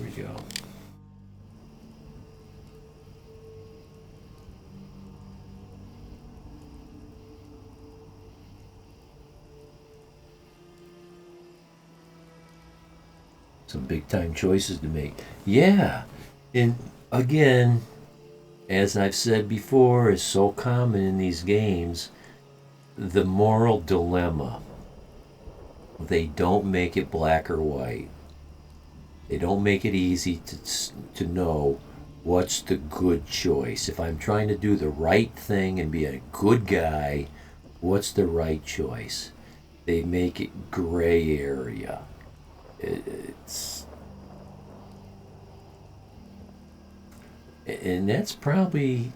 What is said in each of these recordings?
we go. Some big time choices to make. Yeah. And again, as I've said before, is so common in these games, the moral dilemma. They don't make it black or white. They don't make it easy to know what's the good choice. If I'm trying to do the right thing and be a good guy, what's the right choice? They make it gray area. It's and that's probably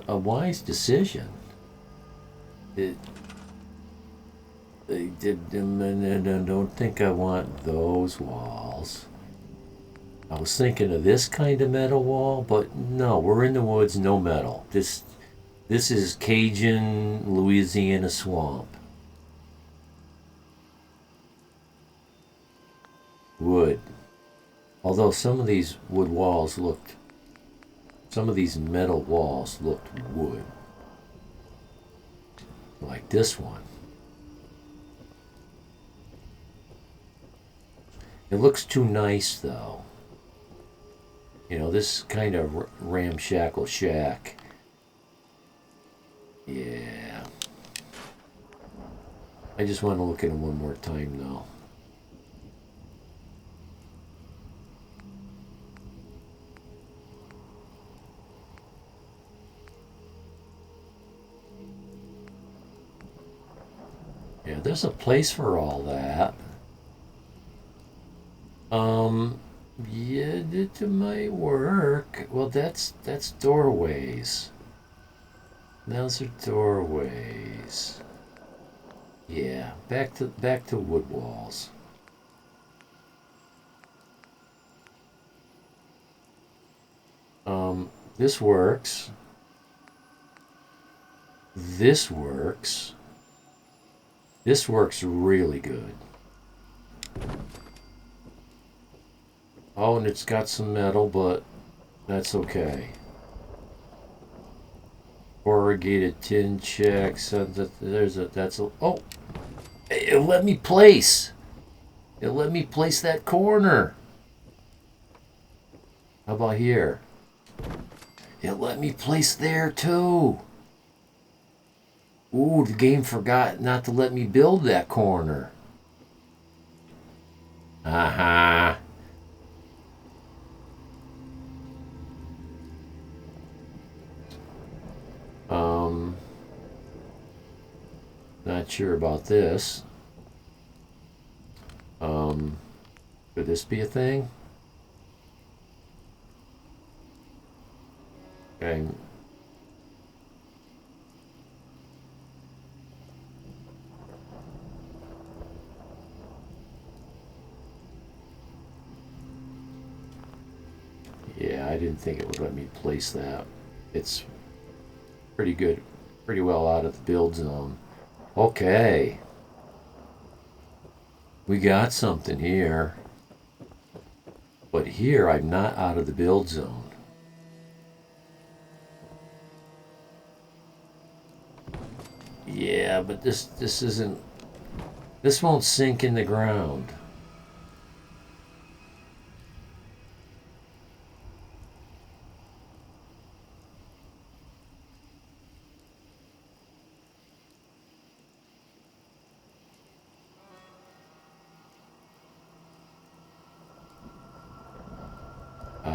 a wise decision. It, I don't think I want those walls. I was thinking of this kind of metal wall, but no, we're in the woods, no metal. This is Cajun Louisiana swamp. Wood. Although some of these metal walls looked wood. Like this one. It looks too nice though. You know, this kind of ramshackle shack. Yeah. I just want to look at it one more time though. Yeah, there's a place for all that. Yeah, it might work. Well, that's doorways. Those are doorways. Yeah, back to wood walls. This works. This works. This works really good. Oh, and it's got some metal, but that's okay. Corrugated tin checks. Oh, it let me place. It let me place that corner. How about here? It let me place there too. Ooh, the game forgot not to let me build that corner. Uh-huh. Not sure about this. Could this be a thing? Okay. Yeah, I didn't think it would let me place that. It's pretty good, pretty well out of the build zone. Okay. We got something here. But here I'm not out of the build zone. Yeah, but this isn't. This won't sink in the ground.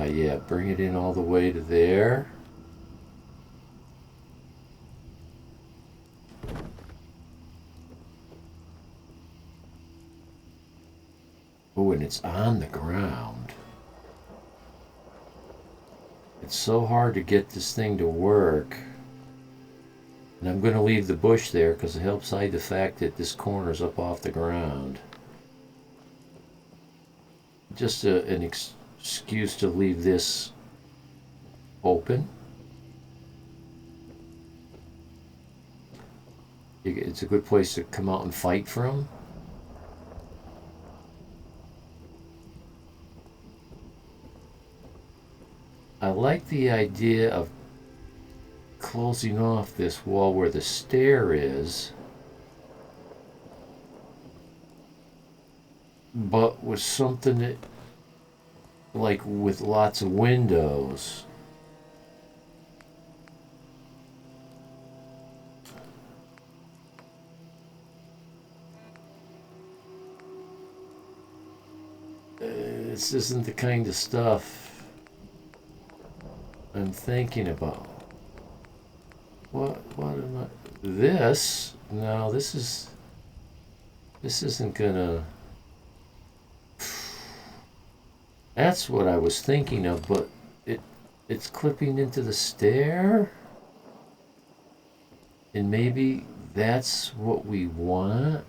Yeah, bring it in all the way to there. Oh, and it's on the ground. It's so hard to get this thing to work. And I'm going to leave the bush there because it helps hide the fact that this corner's up off the ground. Just an excuse to leave this open. It's a good place to come out and fight from. I like the idea of closing off this wall where the stair is, but with something that, like with lots of windows. This isn't the kind of stuff I'm thinking about. What am I? This? No, this isn't gonna. That's what I was thinking of, but it's clipping into the stair? And maybe that's what we want?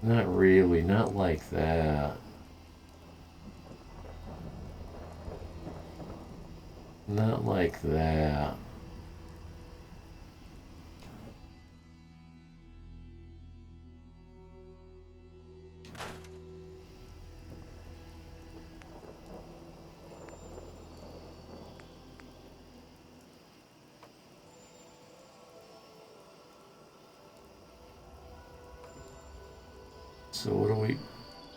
Not really, not like that. Not like that. So what do we...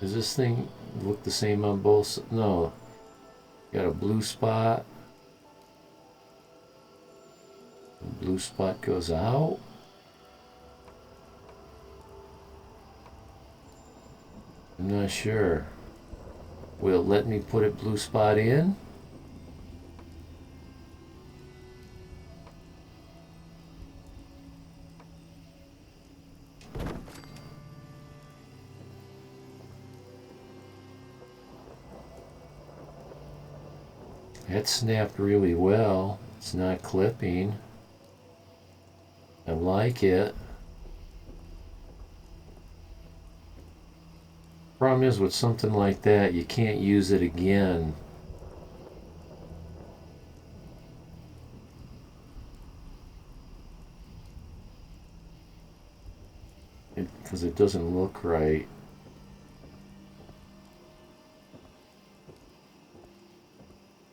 Does this thing look the same on both? No. Got a blue spot. The blue spot goes out. I'm not sure. Will it let me put a blue spot in? That snapped really well. It's not clipping. I like it. Problem is with something like that, you can't use it again. Because it doesn't look right.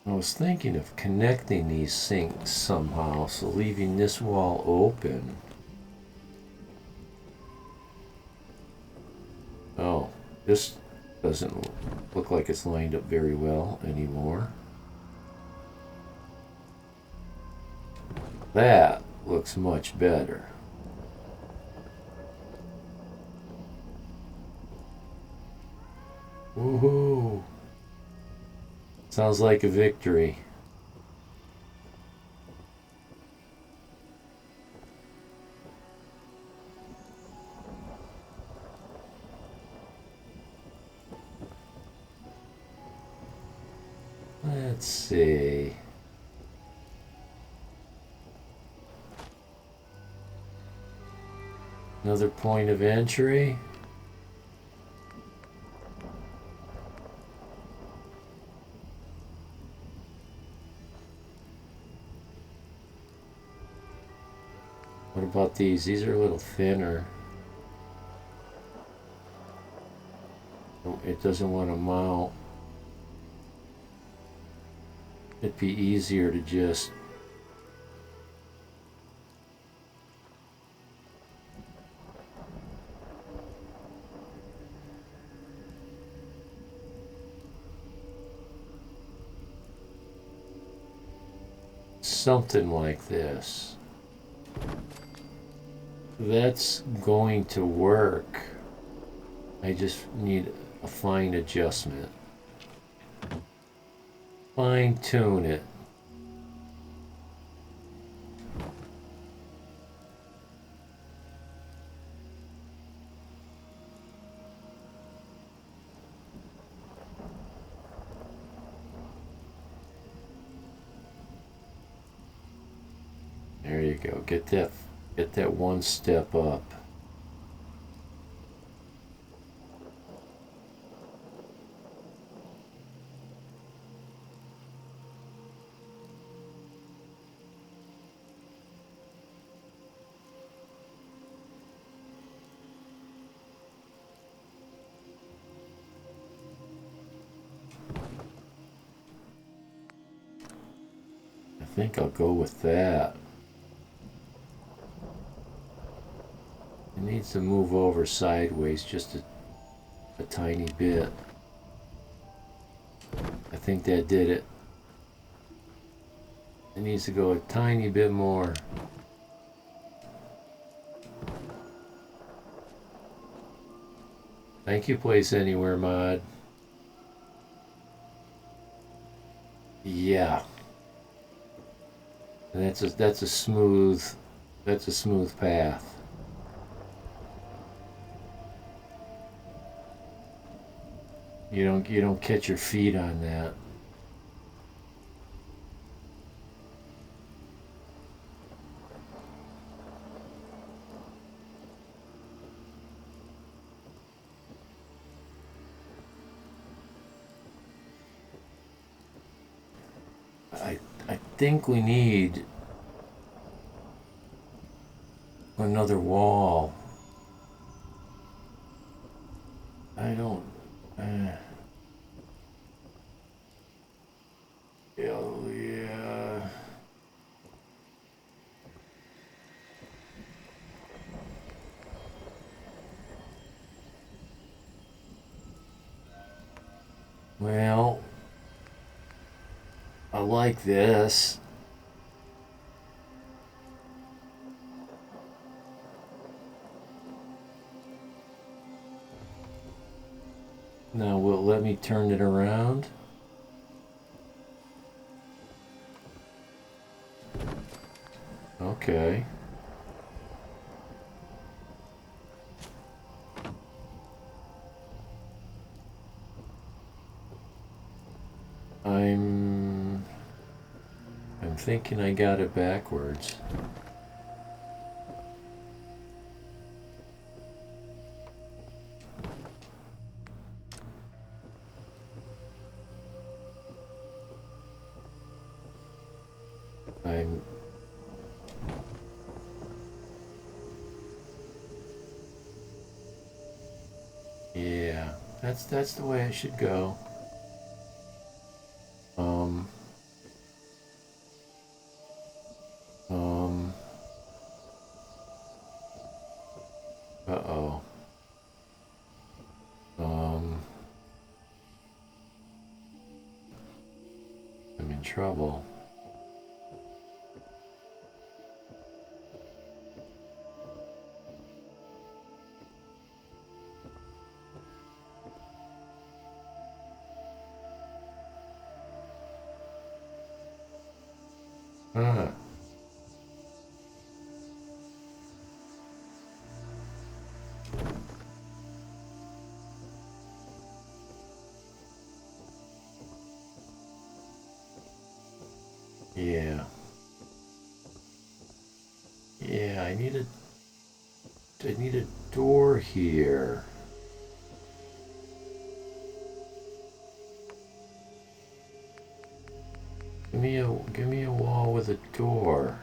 I was thinking of connecting these sinks somehow, so leaving this wall open. Oh, this doesn't look like it's lined up very well anymore. That looks much better. Woohoo! Sounds like a victory. Let's see. Another point of entry. What about these? These are a little thinner. It doesn't want to mount. It'd be easier to just something like this. That's going to work. I just need a fine adjustment. Fine tune it. There you go. Get that one step up. think I'll go with that. It needs to move over sideways just a tiny bit. I think that did it. It needs to go a tiny bit more. Thank you, Place Anywhere mod. Yeah. And that's a smooth path. You don't catch your feet on that. I think we need another wall. I don't. Yeah. Well, I like this. Now, will it let me turn it around? Okay. I'm thinking I got it backwards. Yeah, that's the way I should go. Uh-oh. I'm in trouble. Huh. Yeah. Yeah, I need a door here. Give me a wall with a door.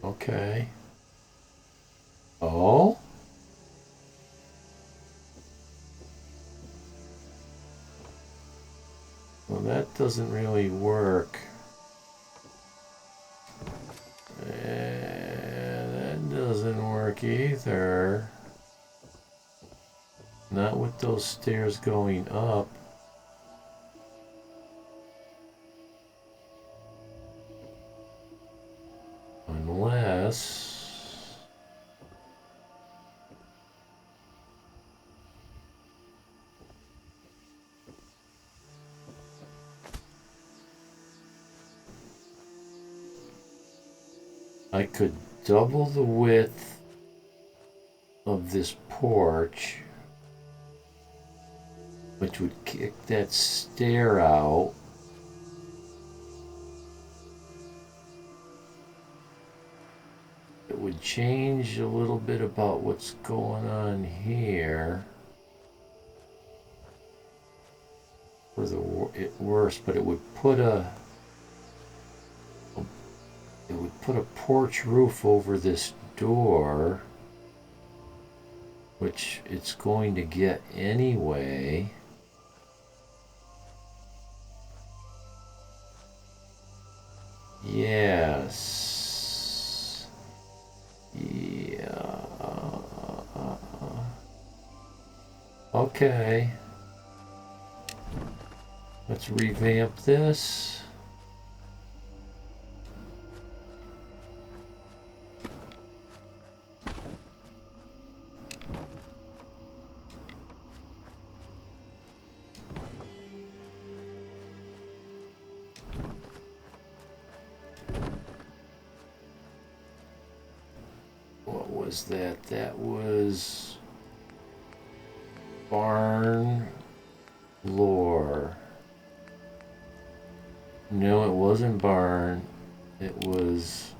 Okay. Oh? Well, that doesn't really work. That doesn't work either. Not with those stairs going up. Unless... I could double the width of this porch, which would kick that stair out. It would change a little bit about what's going on here for the worse, but it would put a porch roof over this door. which it's going to get anyway. Yes. Yeah. Okay. Let's revamp this. What was that? That was barn floor. No, it wasn't barn. It was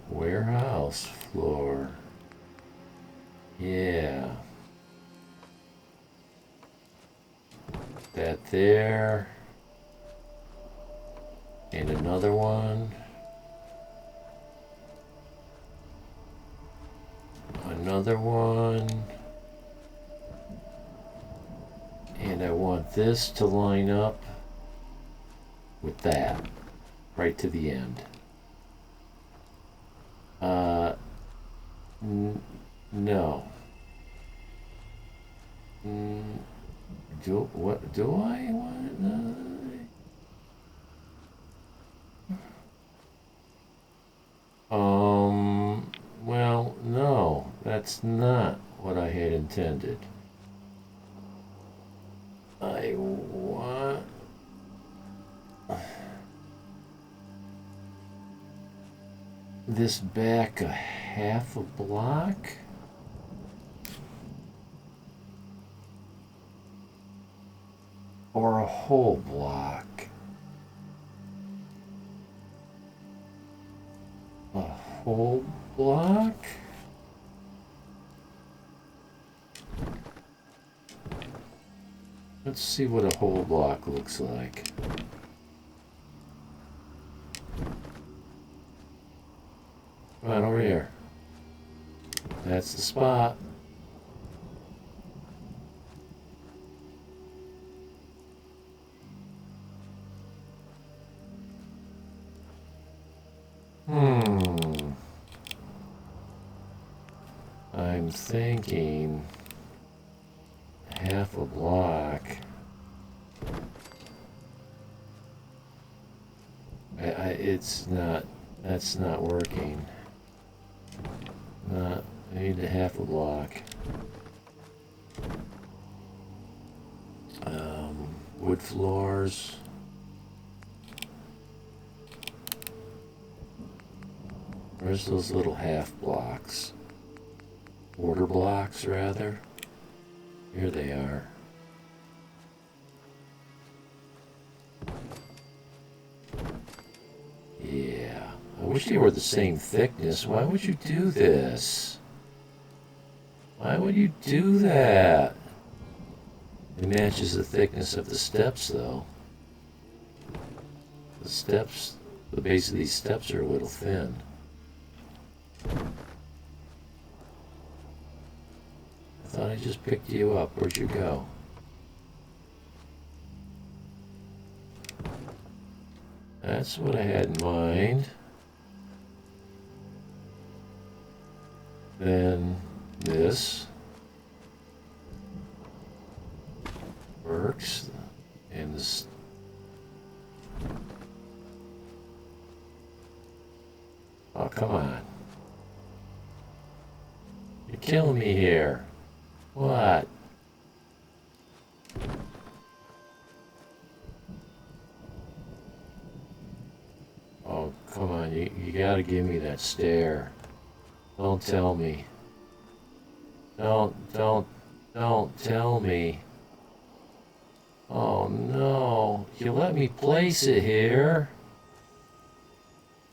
warehouse floor. Yeah. That there. And another one. Another one. And I want this to line up with that. Right to the end. No. What do I want? Well, no, that's not what I had intended. I want this back a half a block. Or a whole block. A whole block? Let's see what a whole block looks like. Come on, over here. That's the spot. I'm thinking half a block. It's not, that's not working. I need a half a block. Wood floors. Where's those little half blocks? Quarter blocks, rather. Here they are. Yeah. I wish they were the same thickness. Why would you do this? Why would you do that? It matches the thickness of the steps, though. The steps, the base of these steps are a little thin. I thought I just picked you up. Where'd you go? That's what I had in mind. Then this works, and this. Oh, come on. You're killing me here. What? Oh, come on. You gotta give me that stare. Don't tell me. Don't tell me. Oh no. You let me place it here.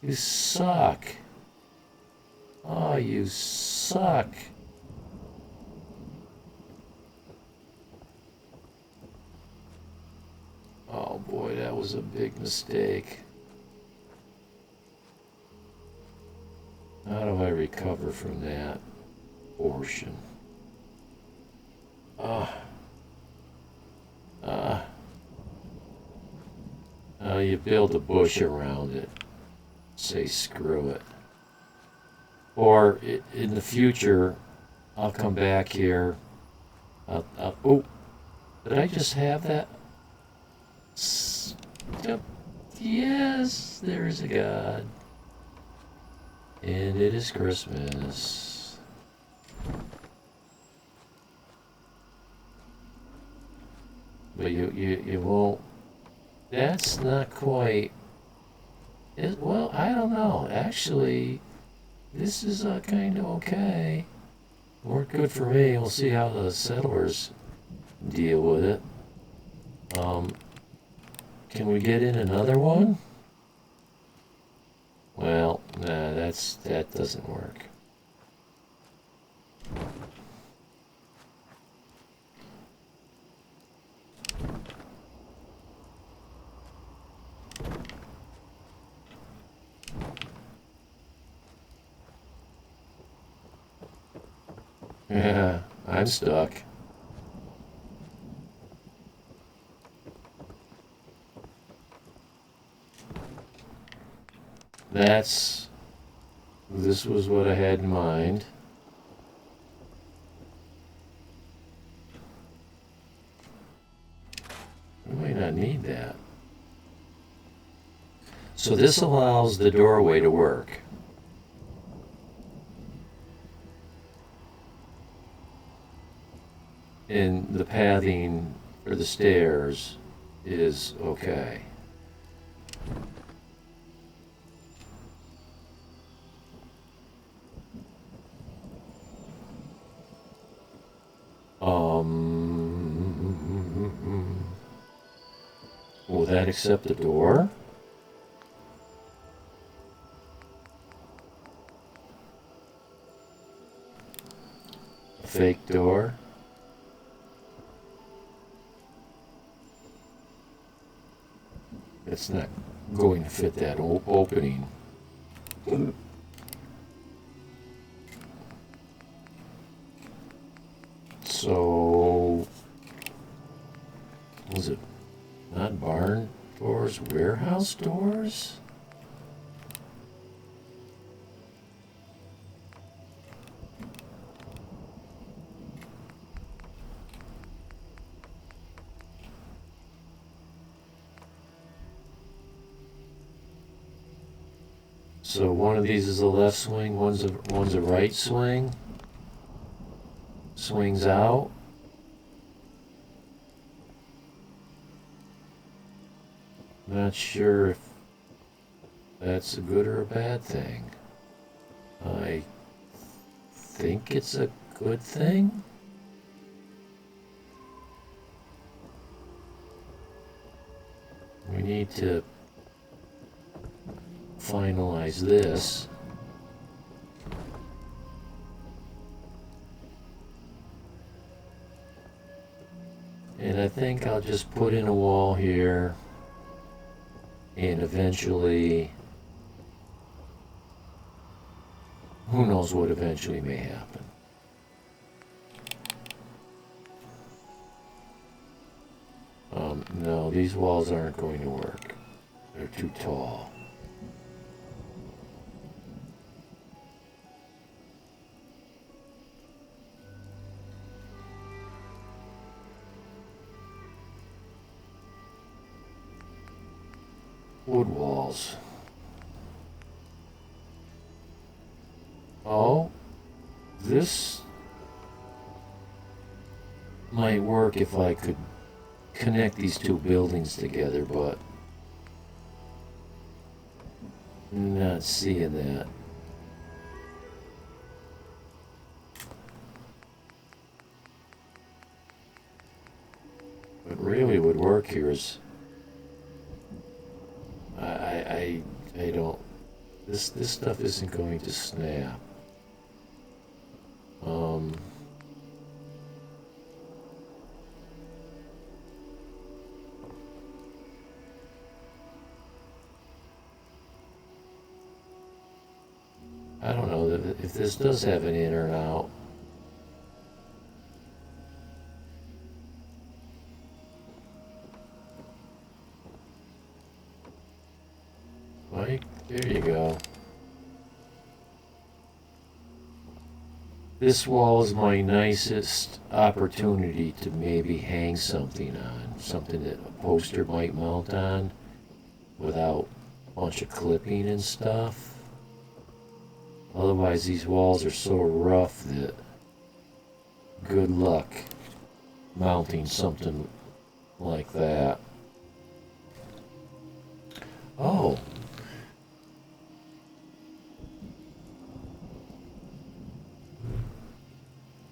You suck. Oh, you suck. Oh boy, that was a big mistake. How do I recover from that portion? You build a bush around it. Say screw it. Or in the future, I'll come back here. Oh, did I just have that? Yes, there is a God. And it is Christmas. But you won't. That's not quite. Well, I don't know. Actually, this is kind of okay. Worked good for me. We'll see how the settlers deal with it. Can we get in another one? Well, nah, that doesn't work. Yeah, I'm stuck. This was what I had in mind. We might not need that. So this allows the doorway to work. And the pathing for the stairs is okay. Will that accept the door? A fake door? It's not going to fit that opening. So, was it not barn doors, warehouse doors? So one of these is a left swing, one's a right swing. Swings out. Not sure if that's a good or a bad thing. I think it's a good thing. We need to finalize this. And I think I'll just put in a wall here, and eventually, who knows what eventually may happen. No, these walls aren't going to work. They're too tall. Wood walls. Oh, this might work if I could connect these two buildings together, but I'm not seeing that. What really would work here is I don't. This stuff isn't going to snap. I don't know if this does have an in or an out. Mike, there you go. This wall is my nicest opportunity to maybe hang something on, something that a poster might mount on without a bunch of clipping and stuff. Otherwise, these walls are so rough that good luck mounting something like that. Oh.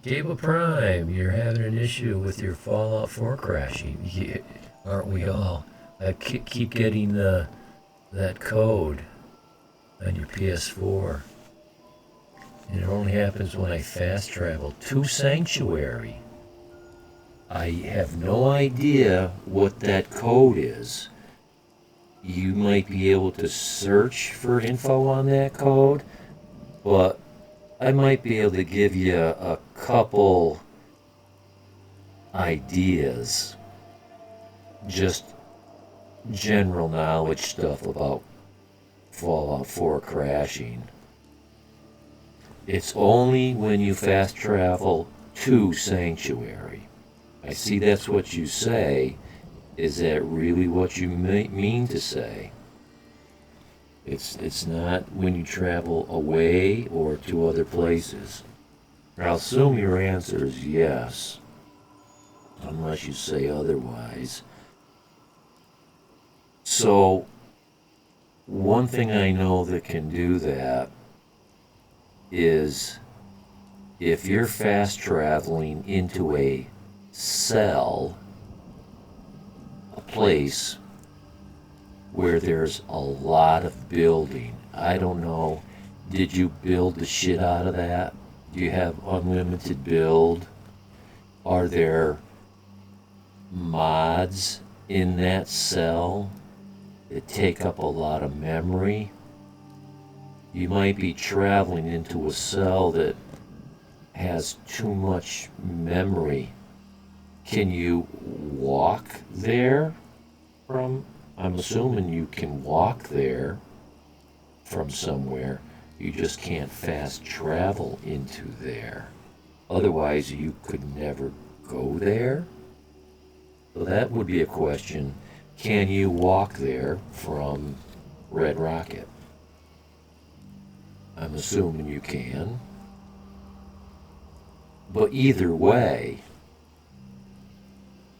Cable Prime, you're having an issue with your Fallout 4 crashing. Yeah, aren't we all? I keep getting that code on your PS4. And it only happens when I fast travel to Sanctuary. I have no idea what that code is. You might be able to search for info on that code, but I might be able to give you a couple ideas. Just general knowledge stuff about Fallout 4 crashing. It's only when you fast travel to Sanctuary. I see that's what you say. Is that really what you mean to say? It's not when you travel away or to other places. I'll assume your answer is yes, unless you say otherwise. So, one thing I know that can do that is if you're fast traveling into a cell, a place where there's a lot of building. I don't know, did you build the shit out of that? Do you have unlimited build? Are there mods in that cell that take up a lot of memory? You might be traveling into a cell that has too much memory. Can you walk there from? I'm assuming you can walk there from somewhere. You just can't fast travel into there. Otherwise, you could never go there. So that would be a question. Can you walk there from Red Rocket? I'm assuming you can. But either way,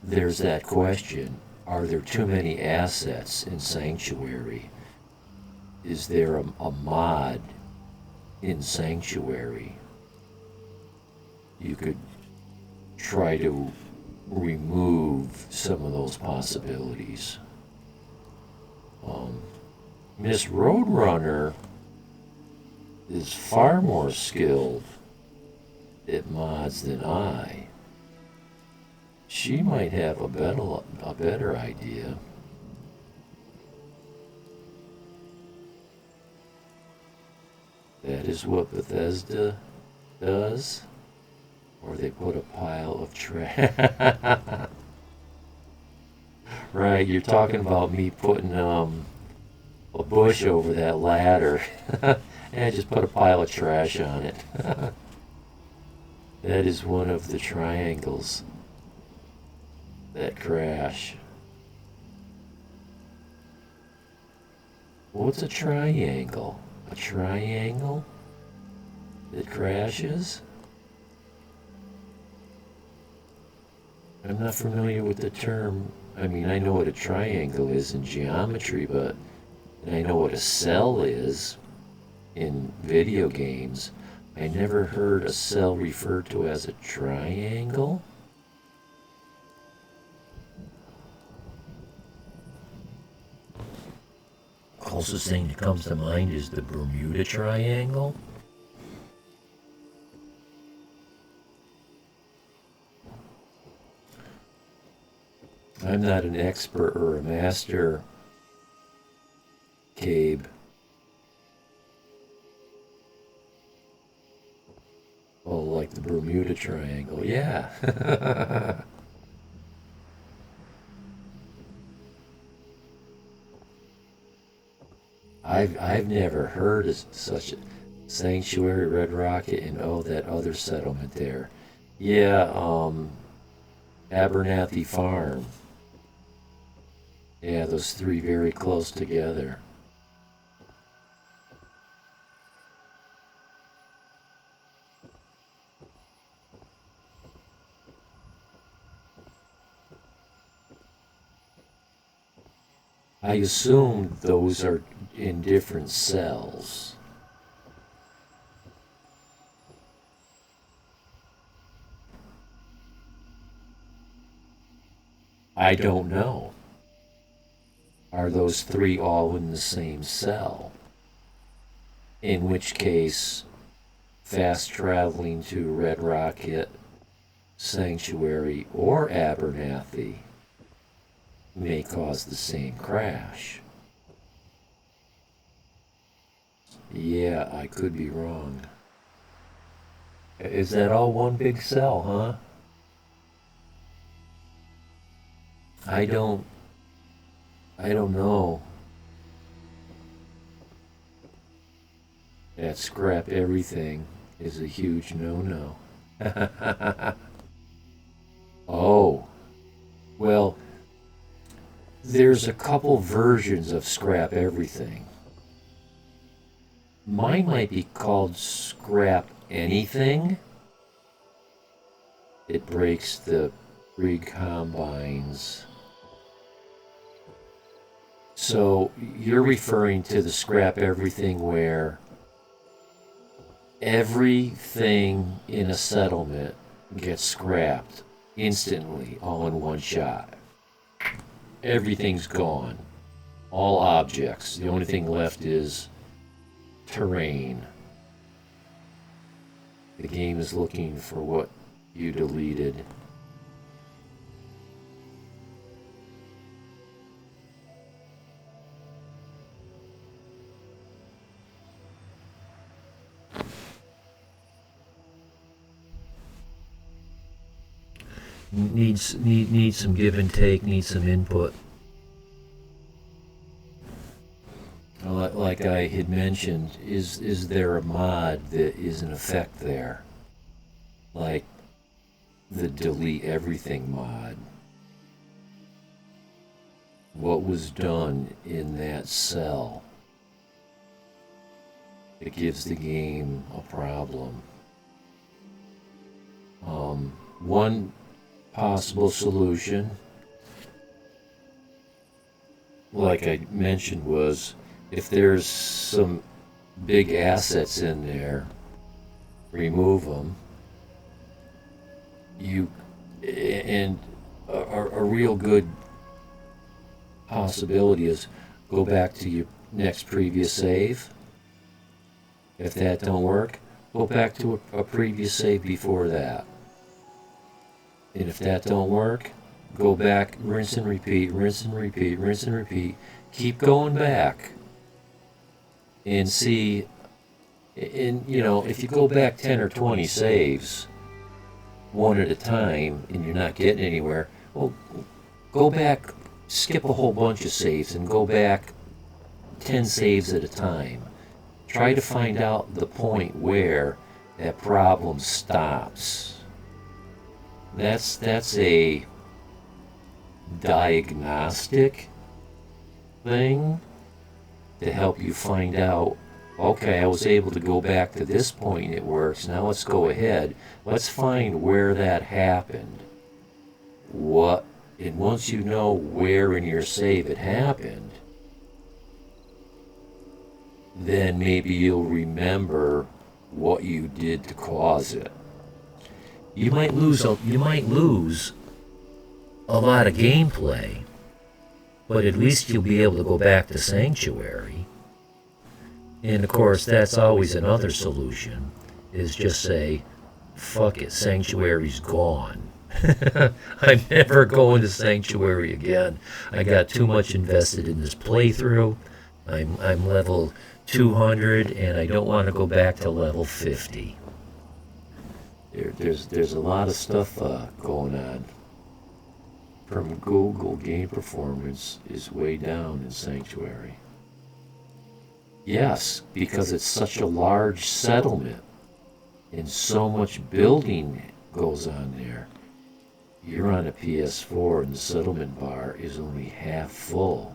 there's that question. Are there too many assets in Sanctuary? Is there a mod in Sanctuary? You could try to remove some of those possibilities. Miss Roadrunner is far more skilled at mods than I. She might have a better idea. That is what Bethesda does? Or they put a pile of trash. Right, you're talking about me putting a bush over that ladder. And just put a pile of trash on it. That is one of the triangles that crash. What's a triangle? A triangle that crashes? I'm not familiar with the term. I mean, I know what a triangle is in geometry, but I know what a cell is in video games. I never heard a cell referred to as a triangle. Closest thing that comes to mind is the Bermuda Triangle. I'm not an expert or a master, Cabe. Oh, like the Bermuda Triangle, yeah. I've never heard of such a Sanctuary, Red Rocket, and oh, that other settlement there. Yeah, Abernathy Farm. Yeah, those three very close together. I assume those are in different cells. I don't know. Are those three all in the same cell? In which case, fast traveling to Red Rocket, Sanctuary, or Abernathy may cause the same crash. Yeah, I could be wrong. Is that all one big cell, huh? I don't know. That scrap everything is a huge no-no. Oh, well, there's a couple versions of scrap everything. Mine might be called scrap anything. It breaks the recombines. So you're referring to the scrap everything where everything in a settlement gets scrapped instantly, all in one shot. Everything's gone. All objects. The only thing left is terrain. The game is looking for what you deleted. Needs some give and take, needs some input. Like I had mentioned, is there a mod that is in effect there? Like the delete everything mod. What was done in that cell? It gives the game a problem. One possible solution, like I mentioned, was if there's some big assets in there, remove them. And a real good possibility is go back to your next previous save. If that don't work, go back to a previous save before that. And if that don't work, go back, rinse and repeat, rinse and repeat, rinse and repeat. Keep going back and see. And if you go back 10 or 20 saves one at a time and you're not getting anywhere, well, go back, skip a whole bunch of saves and go back 10 saves at a time. Try to find out the point where that problem stops. That's a diagnostic thing to help you find out, okay, I was able to go back to this point and it works. Now let's go ahead. Let's find where that happened. And once you know where in your save it happened, then maybe you'll remember what you did to cause it. You might lose a lot of gameplay, but at least you'll be able to go back to Sanctuary. And of course, that's always another solution, is just say, fuck it, Sanctuary's gone. I'm never going to Sanctuary again. I got too much invested in this playthrough. I'm level 200 and I don't want to go back to level 50. There's a lot of stuff going on. From Google, game performance is way down in Sanctuary. Yes, because it's such a large settlement and so much building goes on there. You're on a PS4 and the settlement bar is only half full.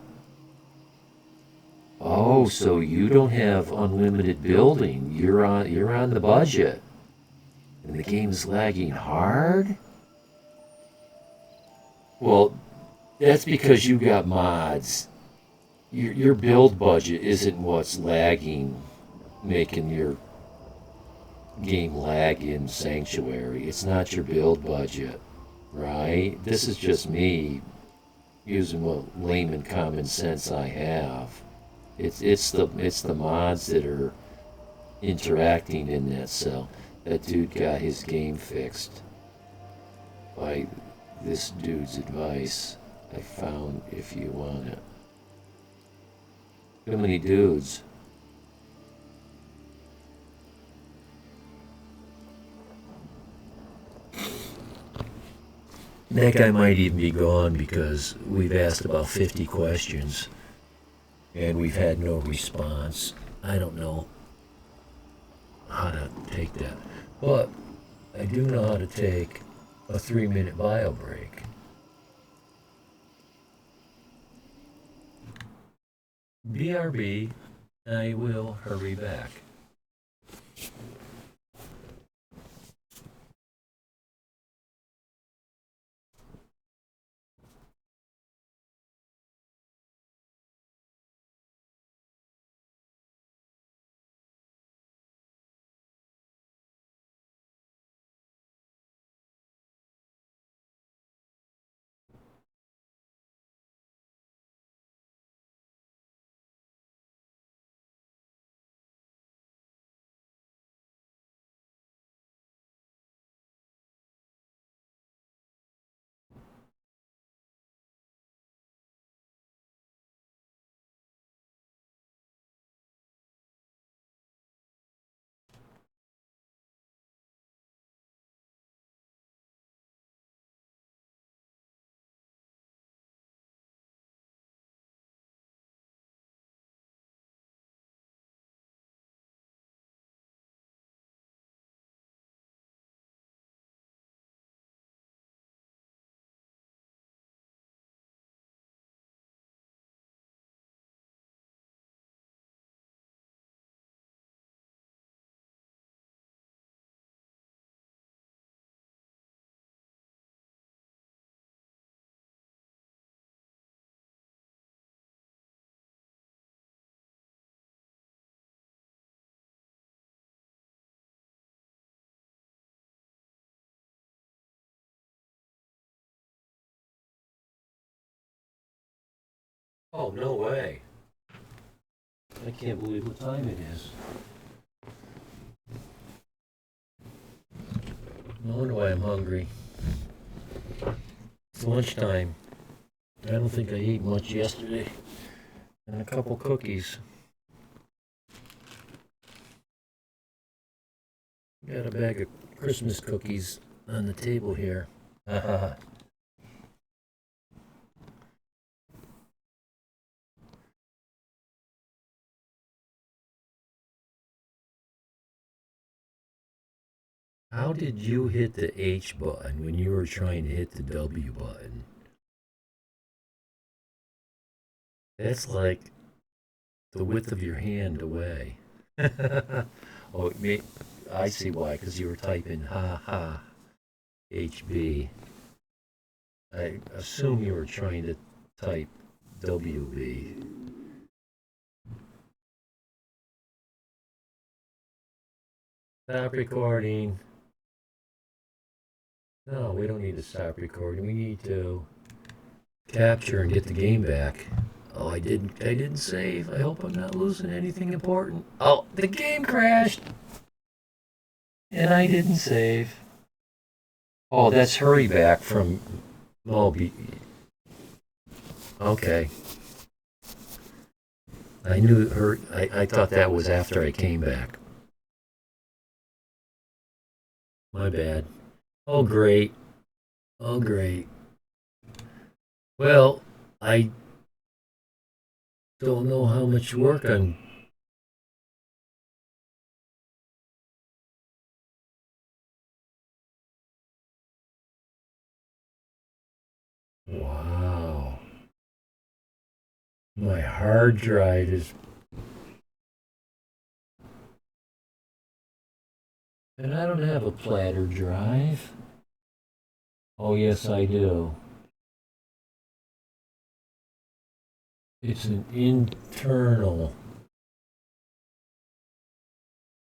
Oh, so you don't have unlimited building. You're on the budget. And the game's lagging hard? Well, that's because you got mods. Your build budget isn't what's lagging, making your game lag in Sanctuary. It's not your build budget, right? This is just me using what layman common sense I have. It's the mods that are interacting in that cell. That dude got his game fixed by this dude's advice. I found if you want it. Too many dudes. That guy might even be gone because we've asked about 50 questions and we've had no response. I don't know how to take that. But I do know how to take a 3-minute bio break. BRB, I will hurry back. Oh, no way. I can't believe what time it is. No wonder why I'm hungry. It's lunchtime. I don't think I ate much yesterday. And a couple cookies. Got a bag of Christmas cookies on the table here. How did you hit the H button when you were trying to hit the W button? That's like the width of your hand away. Oh, I see why, because you were typing ha ha HB. I assume you were trying to type WB. Stop recording. No, we don't need to stop recording. We need to capture and get the game back. Oh, I didn't save. I hope I'm not losing anything important. Oh, the game crashed. And I didn't save. Oh, that's hurry back from okay. I knew her. I thought that was after I came back. My bad. Oh, great. Oh, great. Well, I don't know how much work I'm Wow. My hard drive is... And I don't have a platter drive. Oh, yes, I do. It's an internal.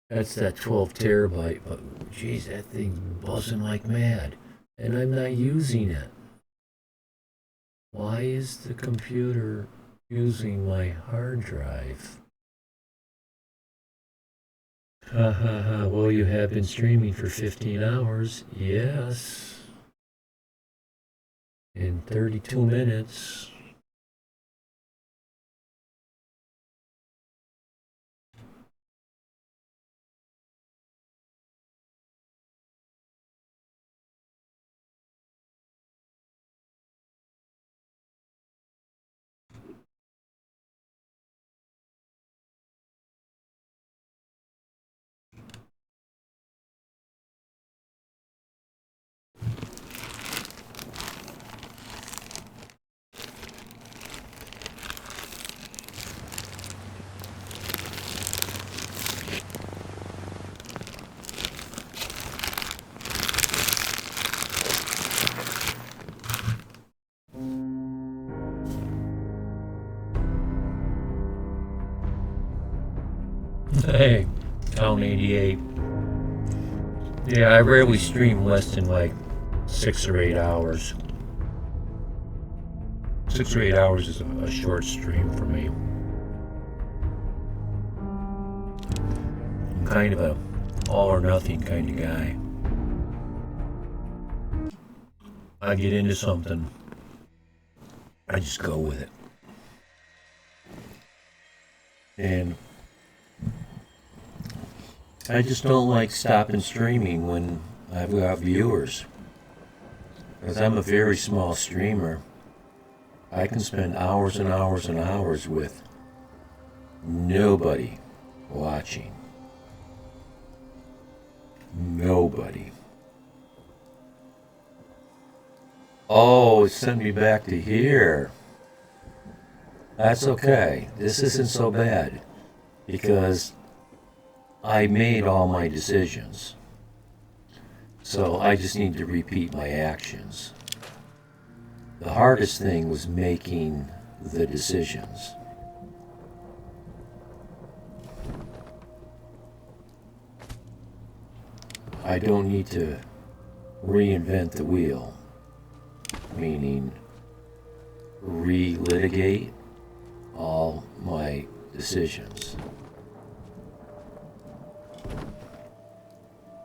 That's that 12 terabyte. But, geez, that thing's buzzing like mad. And I'm not using it. Why is the computer using my hard drive? Ha ha ha. Well, you have been streaming for 15 hours. Yes. In 32 minutes. Hey, count 88. Yeah, I rarely stream less than like 6 or 8 hours. 6 or 8 hours is a short stream for me. I'm kind of a all or nothing kind of guy. I get into something, I just go with it. And I just don't like stopping streaming when I've got viewers. Because I'm a very small streamer. I can spend hours and hours and hours with nobody watching. Nobody. Oh, it sent me back to here. That's okay. This isn't so bad. Because I made all my decisions. So I just need to repeat my actions. The hardest thing was making the decisions. I don't need to reinvent the wheel, meaning relitigate all my decisions.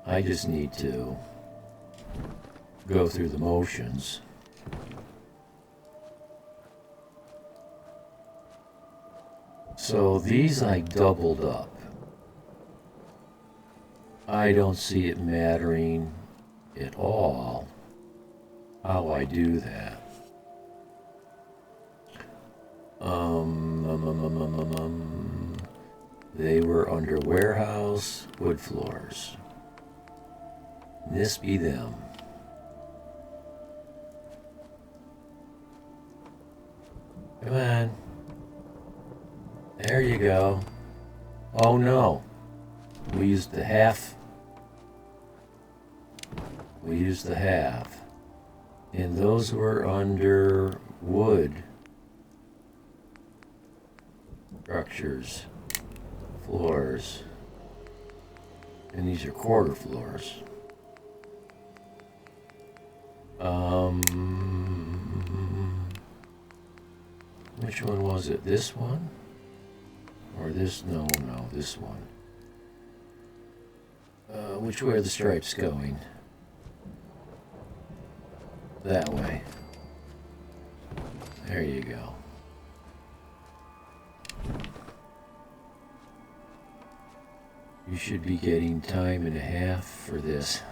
I just need to go through the motions. So these I doubled up. I don't see it mattering at all how I do that. They were under warehouse wood floors. This be them. Come on. There you go. Oh no. We used the half. We used the half. And those were under wood structures, floors. And these are quarter floors. Which one was it? This one? Or this? No, this one. Which way are the stripes going? That way. There you go. You should be getting time and a half for this.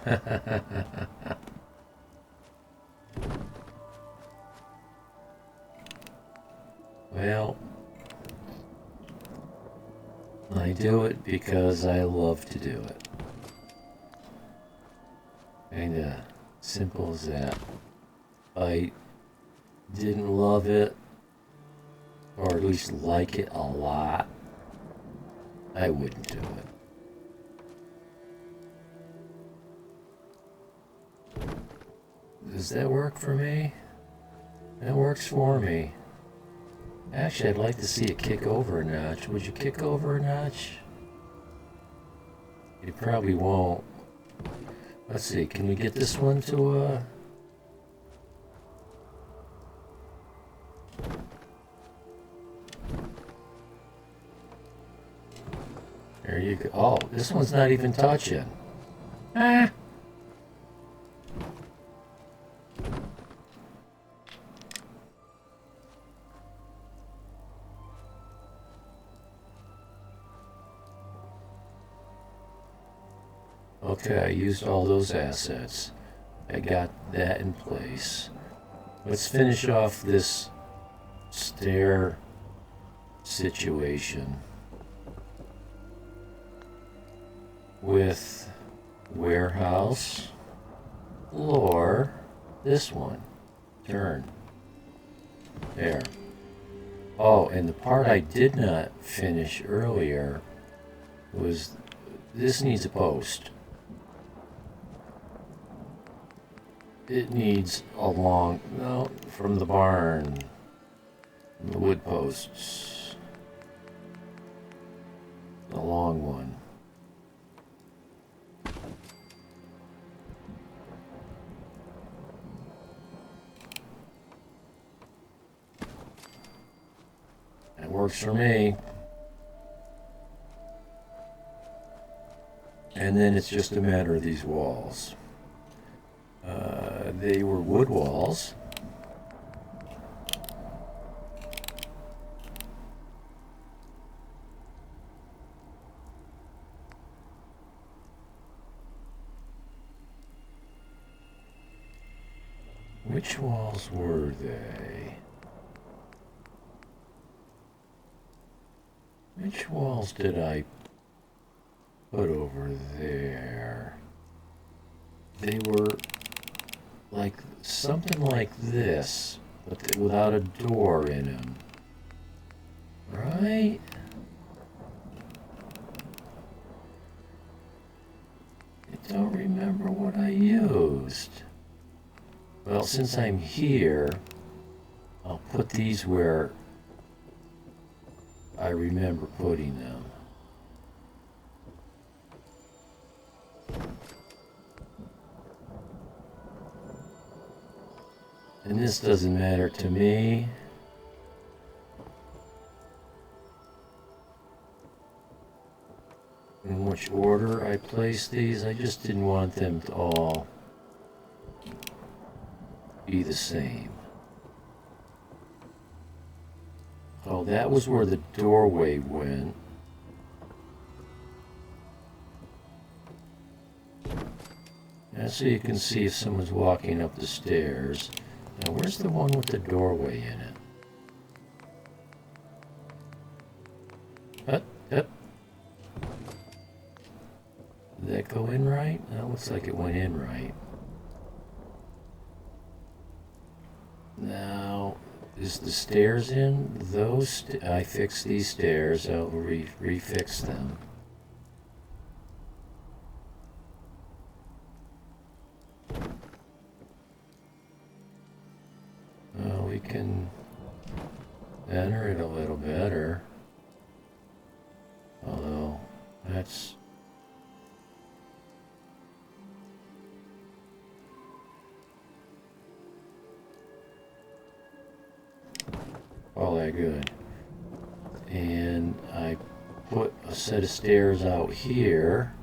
Well, I do it because I love to do it. Kinda simple as that. I didn't love it, or at least like it a lot, I wouldn't do it. Does that work for me? That works for me. Actually, I'd like to see it kick over a notch. Would you kick over a notch? You probably won't. Let's see, can we get this one to There you go. Oh, this one's not even touching. Ah! Okay, I used all those assets. I got that in place. Let's finish off this stair situation with warehouse, floor, this one, turn. There. Oh, and the part I did not finish earlier was this needs a post. It needs a long, no, from the barn, the wood posts, the long one. That works for me. And then it's just a matter of these walls. They were wood walls. Which walls were they? Which walls did I put over there? They were like something like this, but without a door in them. Right? I don't remember what I used. Well, since I'm here, I'll put these where I remember putting them. And this doesn't matter to me. In which order I place these, I just didn't want them to all be the same. Oh, that was where the doorway went. Now so you can see if someone's walking up the stairs. Now where's the one with the doorway in it? Up. Did that go in right? That looks like it went in right. Now, is the stairs in? Those, I fixed these stairs. I'll refix them. Well, we can enter it a little better. Although, that's... all that good. And I put a set of stairs out here.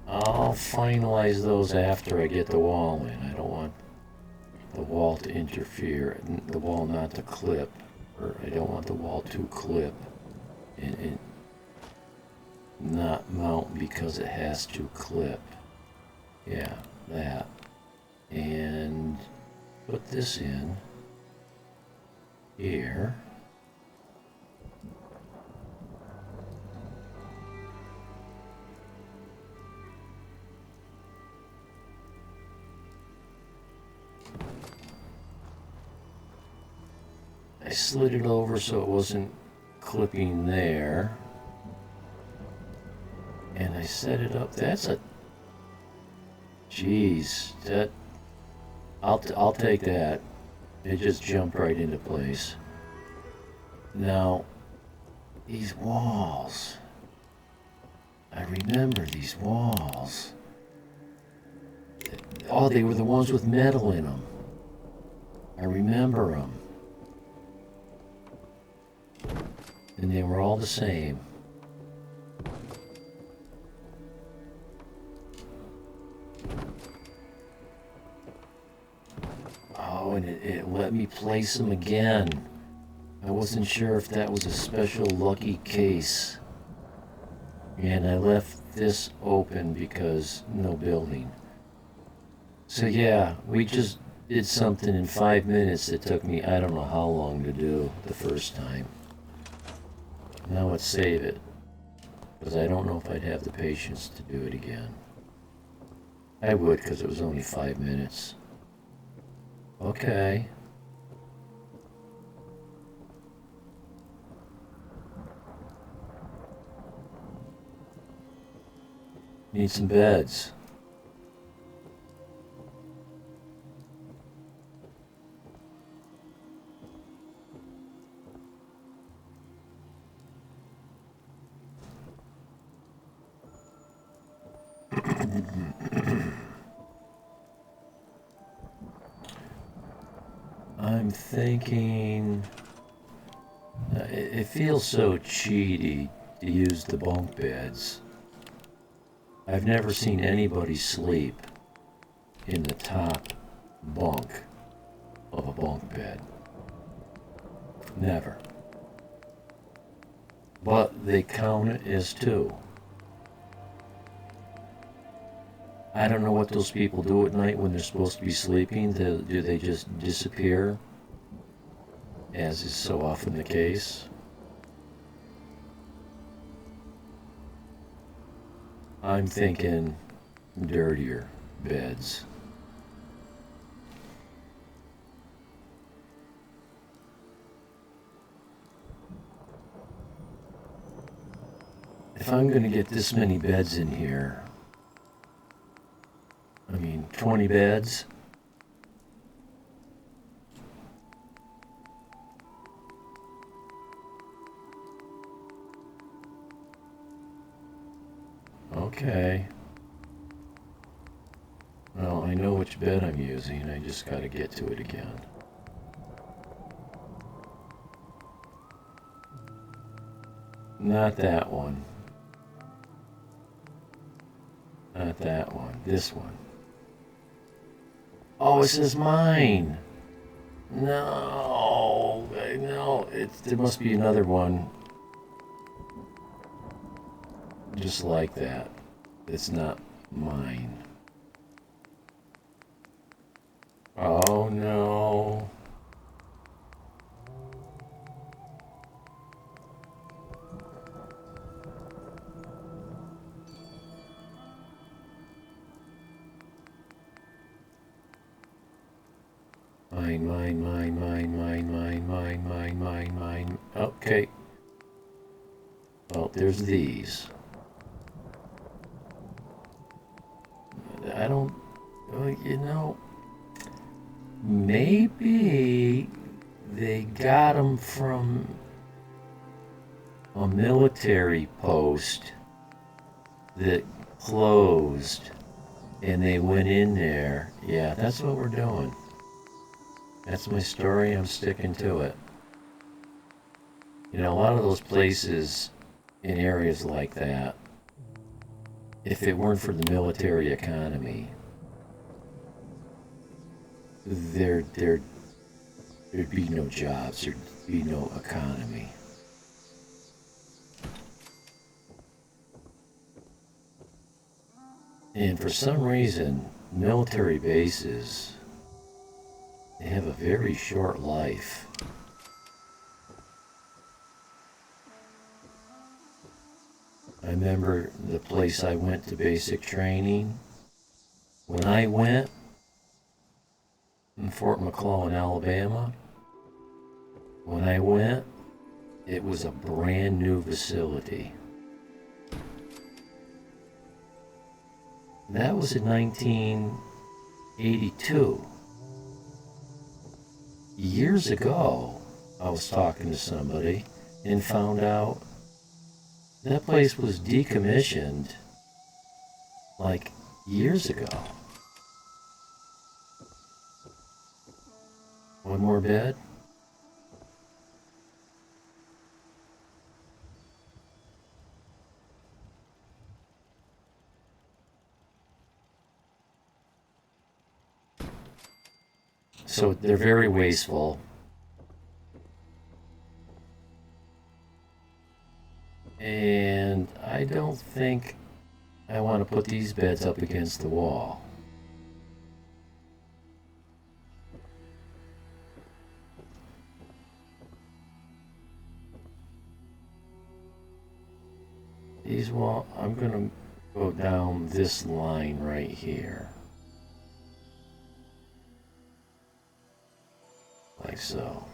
I'll finalize those after I get the wall in. I don't want the wall to interfere, the wall not to clip, or I don't want the wall to clip and not mount because it has to clip. Yeah, that. And put this in here. I slid it over so it wasn't clipping there. And I set it up. That's a... Jeez, that... I'll take that. It just jumped right into place. Now, these walls. I remember these walls. Oh, they were the ones with metal in them. I remember them. And they were all the same. Oh, and it let me place them again. I wasn't sure if that was a special lucky case. And I left this open because no building. So yeah, we just did something in 5 minutes that took me I don't know how long to do the first time. Now let's save it, because I don't know if I'd have the patience to do it again. I would, because it was only 5 minutes. Okay. Need some beds. I'm thinking... it feels so cheaty to use the bunk beds. I've never seen anybody sleep in the top bunk of a bunk bed. Never. But they count it as two. I don't know what those people do at night when they're supposed to be sleeping. Do they just disappear, as is so often the case? I'm thinking dirtier beds. If I'm going to get this many beds in here, 20 beds. Okay. Well, I know which bed I'm using. I just got to get to it again. Not that one. Not that one. This one. Oh, it says mine. No. No. There must be another one. Just like that. It's not mine. Oh no. Mine. Okay. Well, there's these. I don't, maybe they got them from a military post that closed and they went in there. Yeah, that's what we're doing. That's my story. I'm sticking to it. A lot of those places in areas like that, if it weren't for the military economy, there'd be no jobs, there'd be no economy. And for some reason, military bases, they have a very short life. I remember the place I went to basic training. When I went in Fort McClellan, Alabama, When I went, it was a brand new facility. That was in 1982. Years ago, I was talking to somebody and found out that place was decommissioned like years ago. One more bed? So they're very wasteful. And I don't think I want to put these beds up against the wall. These wall, I'm gonna go down this line right here. Like so.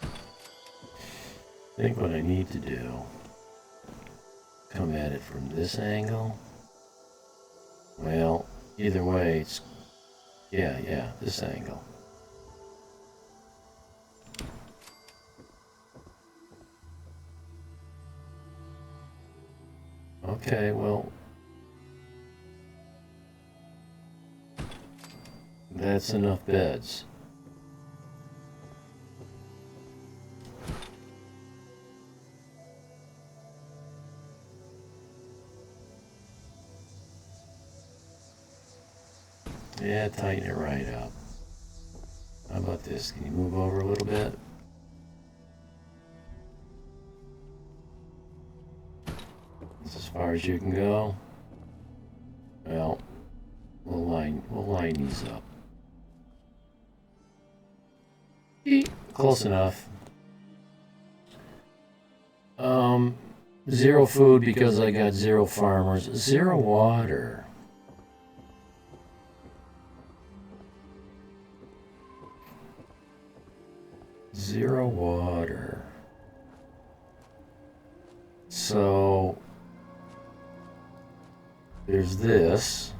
I think what I need to do, come at it from this angle. Well, either way, it's, yeah, this angle. Okay, well, that's enough beds. Yeah, tighten it right up. How about this? Can you move over a little bit? That's as far as you can go. Well, we'll line these up. Close enough. Zero food because I got zero farmers. Zero water. Zero water. So there's this.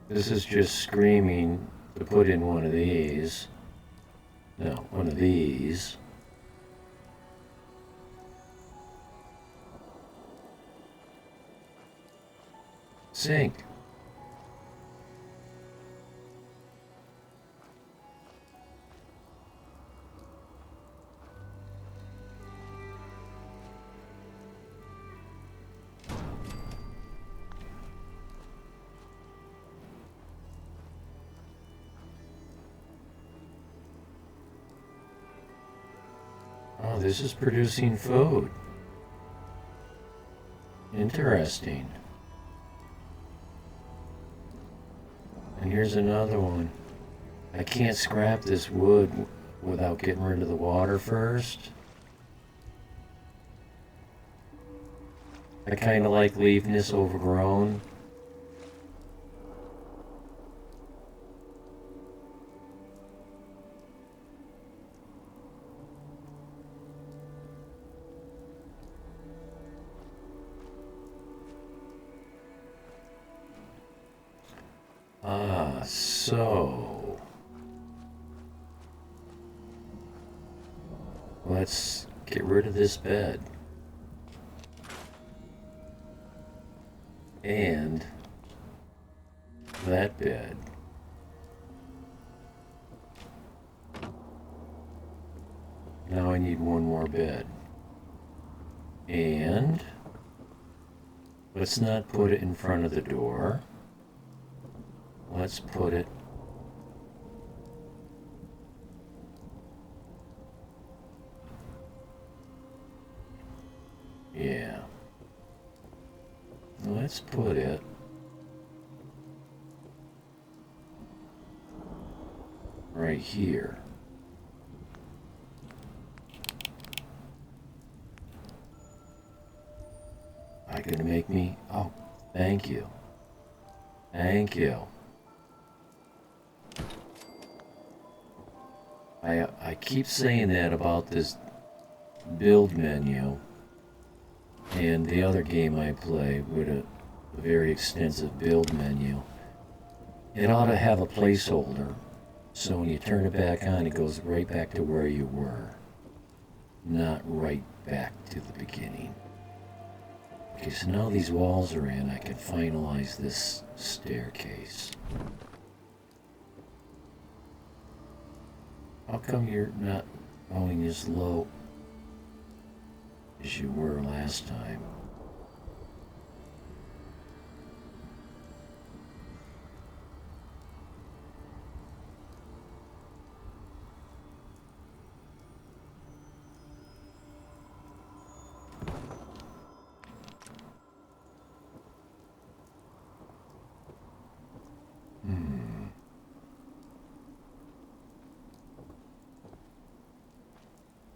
This is just screaming to put in one of these. No, one of these. Sink. Oh, this is producing food. Interesting. And here's another one. I can't scrap this wood without getting rid of the water first. I kind of like leaving this overgrown. So let's get rid of this bed and that bed. Now I need one more bed. And let's not put it in front of the door. Let's put it let's put it right here. gonna make me? Oh, thank you. Thank you. I keep saying that about this build menu and the other game I play with a very extensive build menu. It ought to have a placeholder, so when you turn it back on, it goes right back to where you were, not right back to the beginning. Okay, so now these walls are in, I can finalize this staircase. How come you're not going as low as you were last time?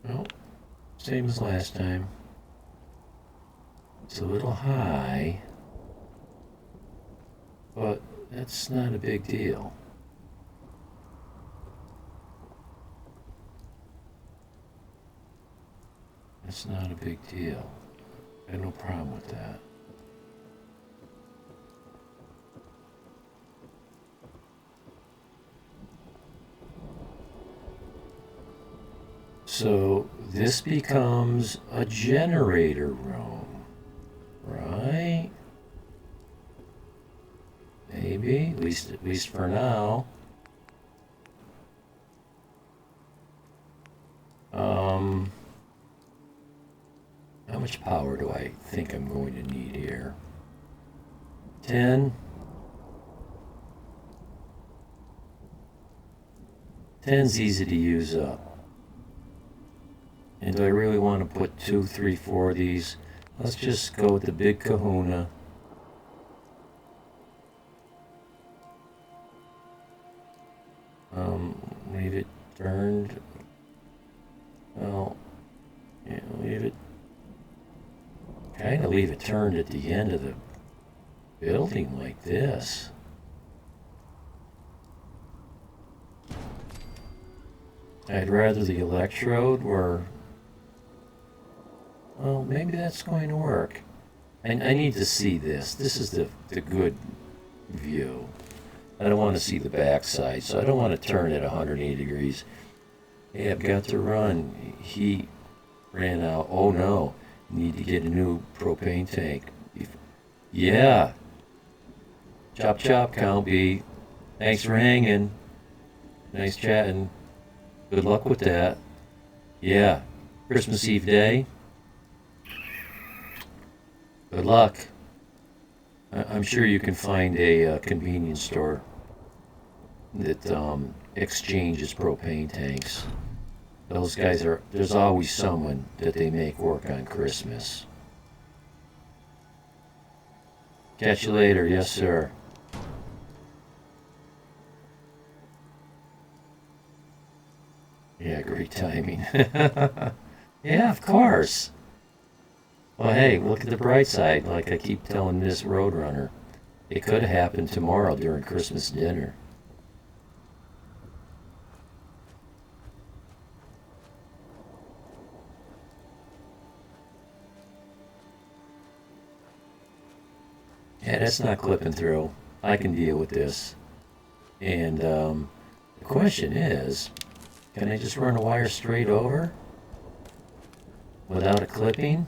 Well, same as last time. It's a little high, but that's not a big deal. That's not a big deal. I have no problem with that. So this becomes a generator room, right? Maybe, at least for now. How much power do I think I'm going to need here? 10? 10's easy to use up. And do I really want to put 2, 3, 4 of these? Let's just go with the big kahuna. Leave it turned. Well, yeah, leave it. Kind of leave it turned at the end of the building like this. I'd rather the electrode were. Well, maybe that's going to work. I need to see this. This is the good view. I don't want to see the backside, so I don't want to turn it 180 degrees. Hey, I've got to run. Heat ran out. Oh no, need to get a new propane tank. Yeah. Chop chop, Count B. Thanks for hanging. Nice chatting. Good luck with that. Yeah. Christmas Eve day. Good luck. I'm sure you can find a convenience store that exchanges propane tanks. Those guys are, there's always someone that they make work on Christmas. Catch you later, yes sir. Yeah, great timing. Yeah, of course. Well, hey, look at the bright side, like I keep telling this Roadrunner. It could happen tomorrow during Christmas dinner. Yeah, that's not clipping through. I can deal with this. And the question is, can I just run a wire straight over without a clipping?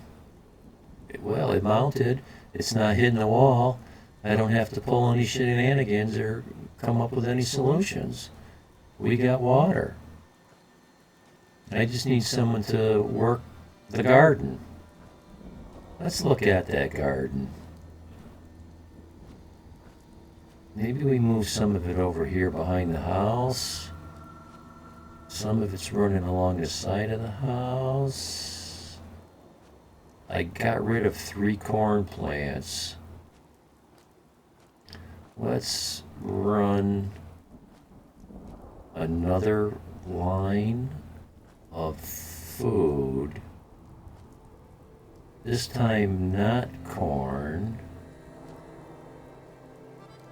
Well, it mounted. It's not hitting the wall. I don't have to pull any shenanigans or come up with any solutions. We got water. I just need someone to work the garden. Let's look at that garden. Maybe we move some of it over here behind the house. Some of it's running along the side of the house. I got rid of 3 corn plants. Let's run another line of food This time not corn.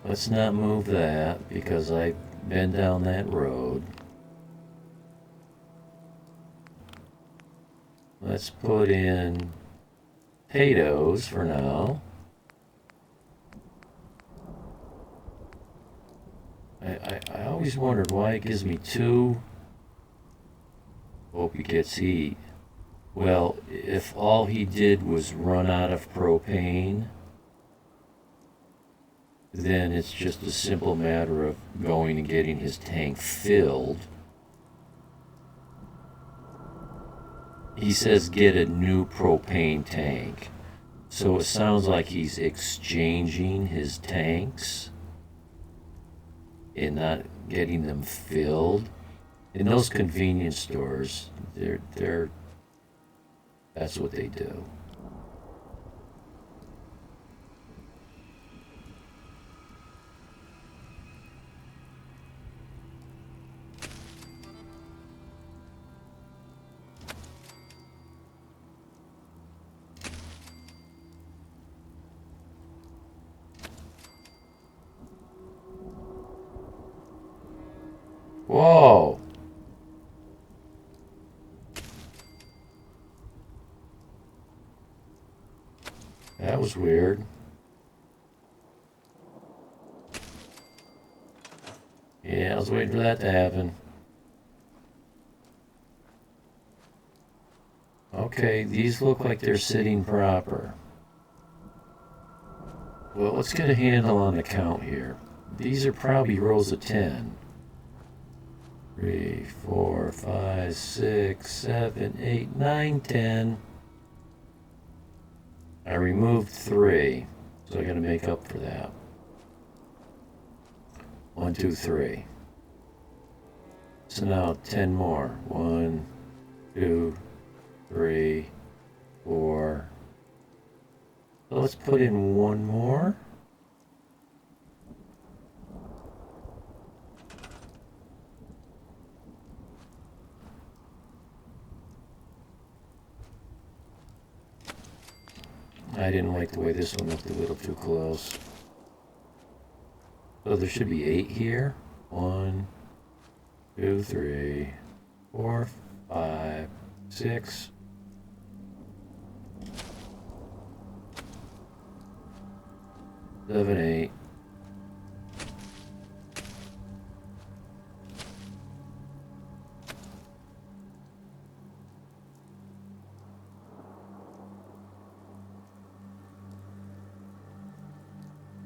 Let's not move that because I've been down that road. Let's put in potatoes for now. I always wondered why it gives me two. Hope he gets heat. Well, if all he did was run out of propane, then it's just a simple matter of going and getting his tank filled. He says get a new propane tank. So it sounds like he's exchanging his tanks and not getting them filled. In those convenience stores, that's what they do. Whoa! That was weird. Yeah, I was waiting for that to happen. Okay, these look like they're sitting proper. Well, let's get a handle on the count here. These are probably rows of 10. 3, 4, 5, 6, 7, 8, 9, 10. I removed 3, so I gotta make up for that. 1, 2, 3. So now 10 more. 1, 2, 3, 4. So let's put in one more. I didn't like the way this one looked a little too close. So there should be 8 here. 1, 2, 3, 4, 5, 6. 7, 8.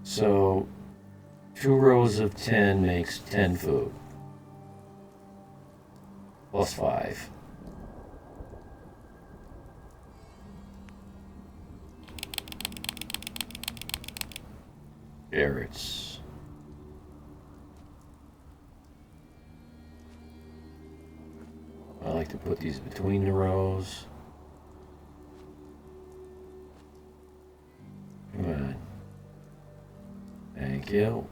So 2 rows of 10 makes 10 food. Plus 5. Carrots. I like to put these between the rows. Come on. Thank you.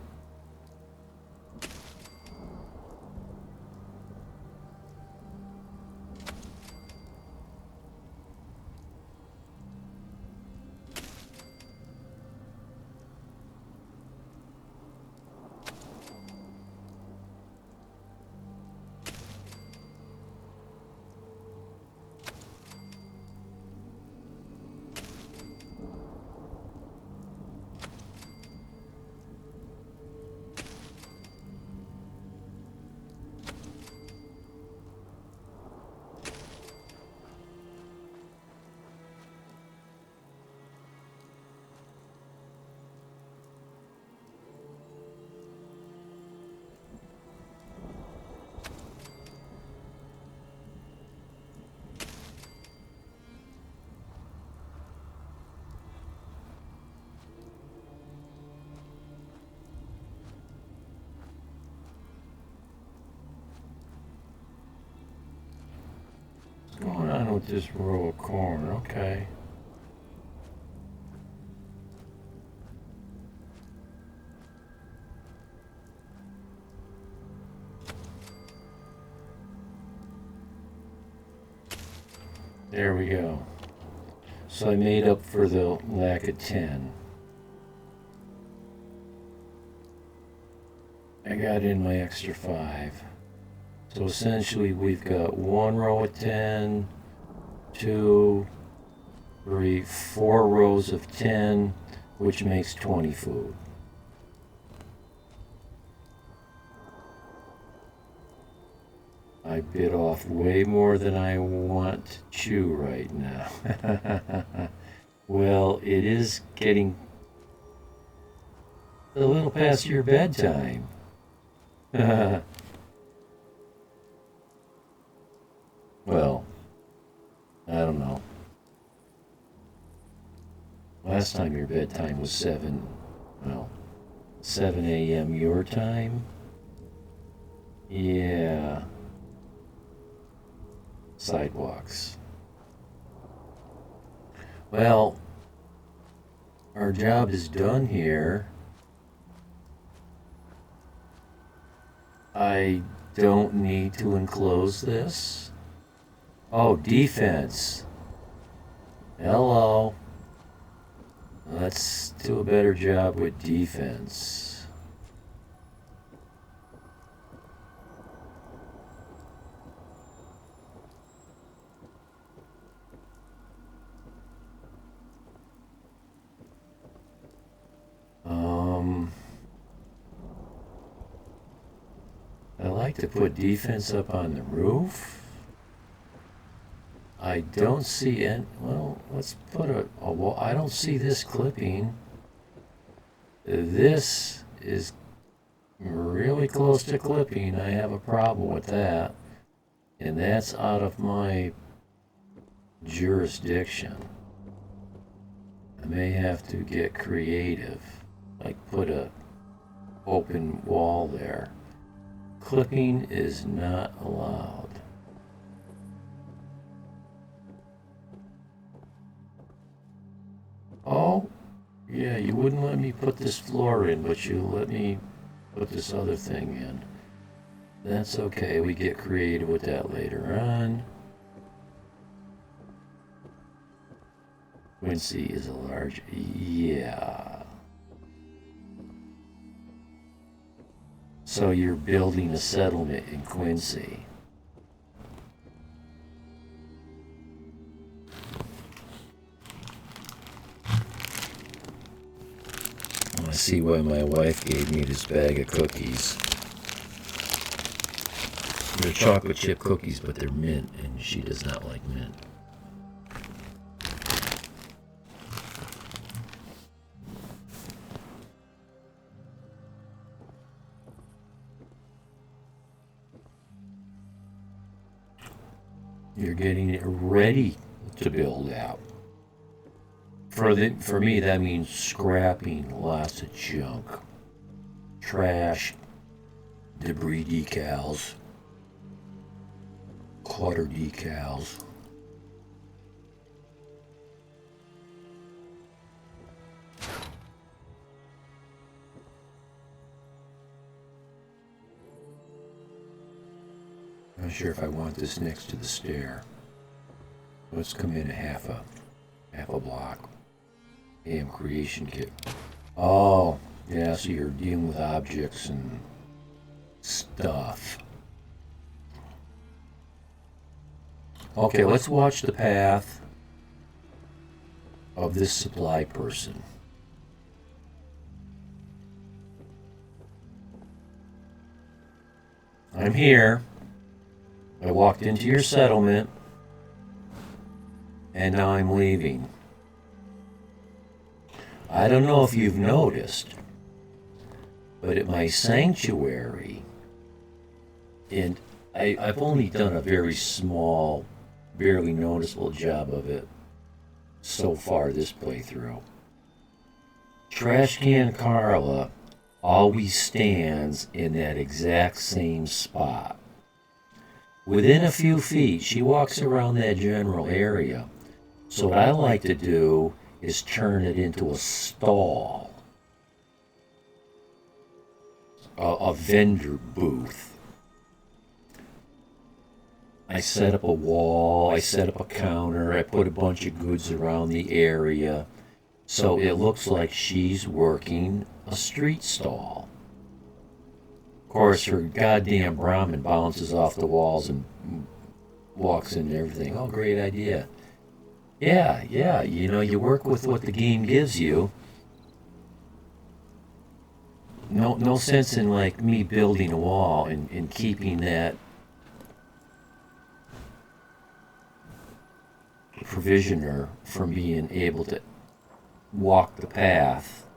What's going on with this row of corn? Okay. There we go. So I made up for the lack of 10. I got in my extra 5. So essentially we've got one row of 10, 2, 3, 4 rows of 10, which makes 20 food. I bit off way more than I want to chew right now. Well, it is getting a little past your bedtime. Well, I don't know. Last time your bedtime was 7 a.m. your time? Yeah. Sidewalks. Well, our job is done here. I don't need to enclose this. Oh, defense. Hello. Let's do a better job with defense. I like to put defense up on the roof. I don't see it. Well, let's put a wall. I don't see this clipping. This is really close to clipping. I have a problem with that. And that's out of my jurisdiction. I may have to get creative. Like put a open wall there. Clipping is not allowed. Oh, yeah, you wouldn't let me put this floor in, but you let me put this other thing in. That's okay, we get creative with that later on. Quincy is a large, yeah. So you're building a settlement in Quincy. I see why my wife gave me this bag of cookies. They're chocolate chip cookies, but they're mint, and she does not like mint. You're getting it ready to build out. For me, that means scrapping lots of junk, trash, debris decals, clutter decals. I'm not sure if I want this next to the stair. Let's come in a half a block. AM creation kit. Oh, yeah, so you're dealing with objects and stuff. Okay, let's watch the path of this supply person. I'm here. I walked into your settlement, and now I'm leaving. I don't know if you've noticed, but at my sanctuary, and I've only done a very small, barely noticeable job of it so far this playthrough. Trash Can Carla always stands in that exact same spot. Within a few feet, she walks around that general area. So what I like to do is turn it into a stall, a vendor booth. I set up a wall, I set up a counter, I put a bunch of goods around the area. So it looks like she's working a street stall. Of course, her goddamn Brahmin bounces off the walls and walks into everything. Oh, great idea. Yeah, you work with what the game gives you. No sense in like me building a wall and keeping that provisioner from being able to walk the path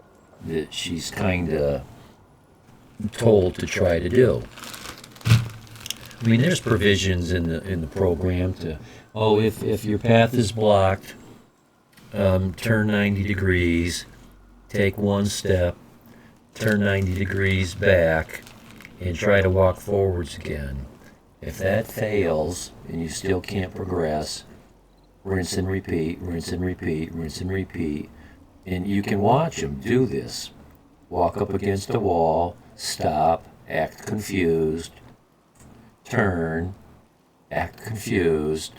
that she's kind of told to try to do. I mean, there's provisions in the program to, if your path is blocked, turn 90 degrees, take one step, turn 90 degrees back, and try to walk forwards again. If that fails and you still can't progress, rinse and repeat, rinse and repeat, rinse and repeat. And you can watch them do this. Walk up against a wall, stop, act confused, turn, act confused,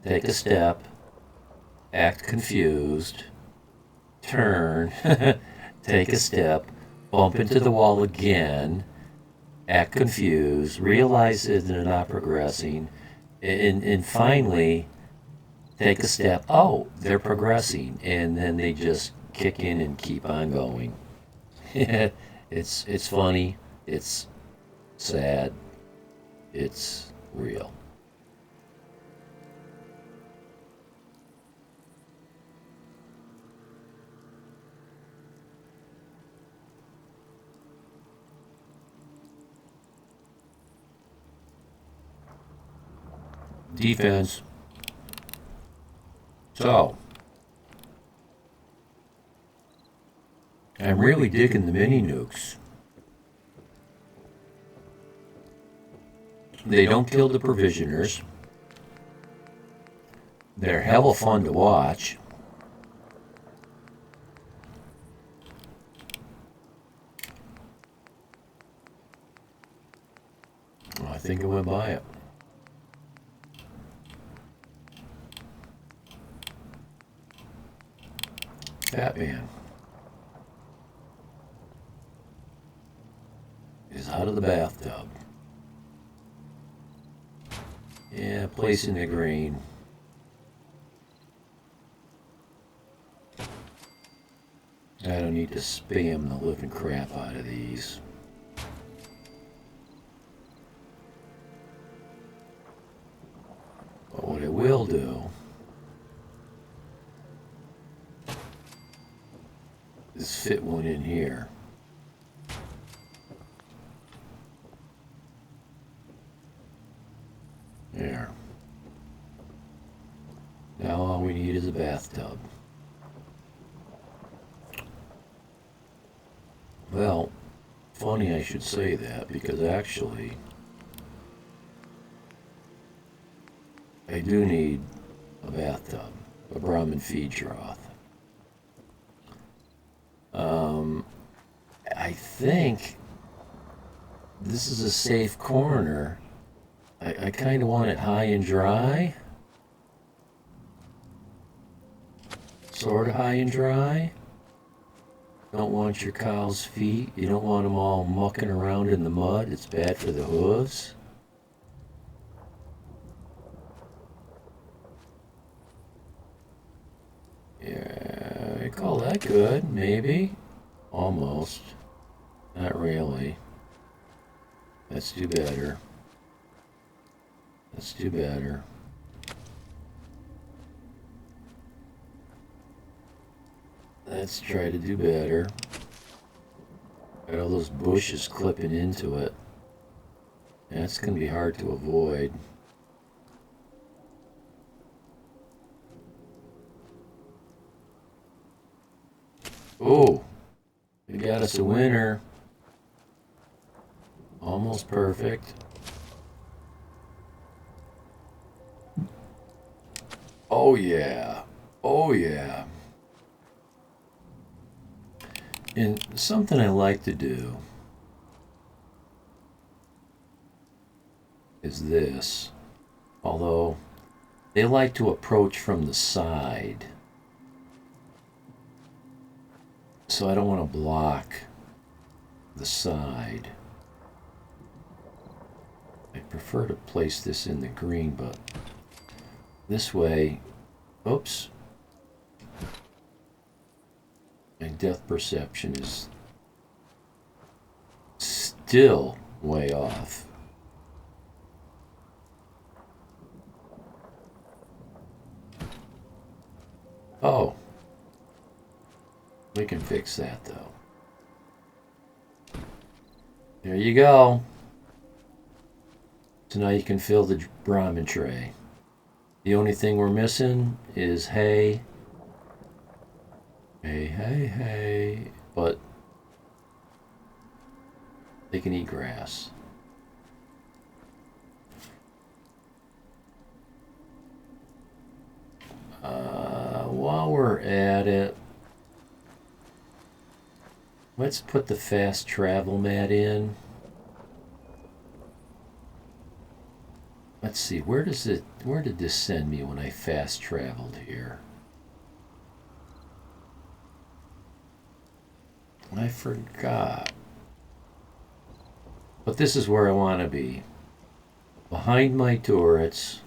take a step, act confused, turn, take a step, bump into the wall again, act confused, realize that they're not progressing, and finally take a step. Oh, they're progressing, and then they just kick in and keep on going. It's funny, it's sad, it's real. Defense. So, I'm really digging the mini nukes. They don't kill the provisioners. They're hella fun to watch. I think I went by it. Batman is out of the bathtub. Yeah, placing the green. I don't need to spam the living crap out of these. But what I will do is fit one in here. There. Now all we need is a bathtub. Well, funny I should say that, because actually I do need a bathtub, a Brahmin feed trough. I think this is a safe corner. I kind of want it high and dry. Sort of high and dry. Don't want your cow's feet. You don't want them all mucking around in the mud. It's bad for the hooves. Yeah, I call that good, maybe. Almost. Not really. Let's do better. Let's do better. Let's try to do better. Got all those bushes clipping into it. That's going to be hard to avoid. Oh, we got us a winner. Almost perfect. Oh yeah. Oh yeah. And something I like to do is this. Although they like to approach from the side. So I don't want to block the side. I prefer to place this in the green, but this way, oops, my depth perception is still way off. Oh, we can fix that though. There you go. So now you can fill the ramen tray. The only thing we're missing is hay. Hay. But they can eat grass. While we're at it, let's put the fast travel mat in. Let's see, where did this send me when I fast traveled here? I forgot. But this is where I want to be. Behind my turrets.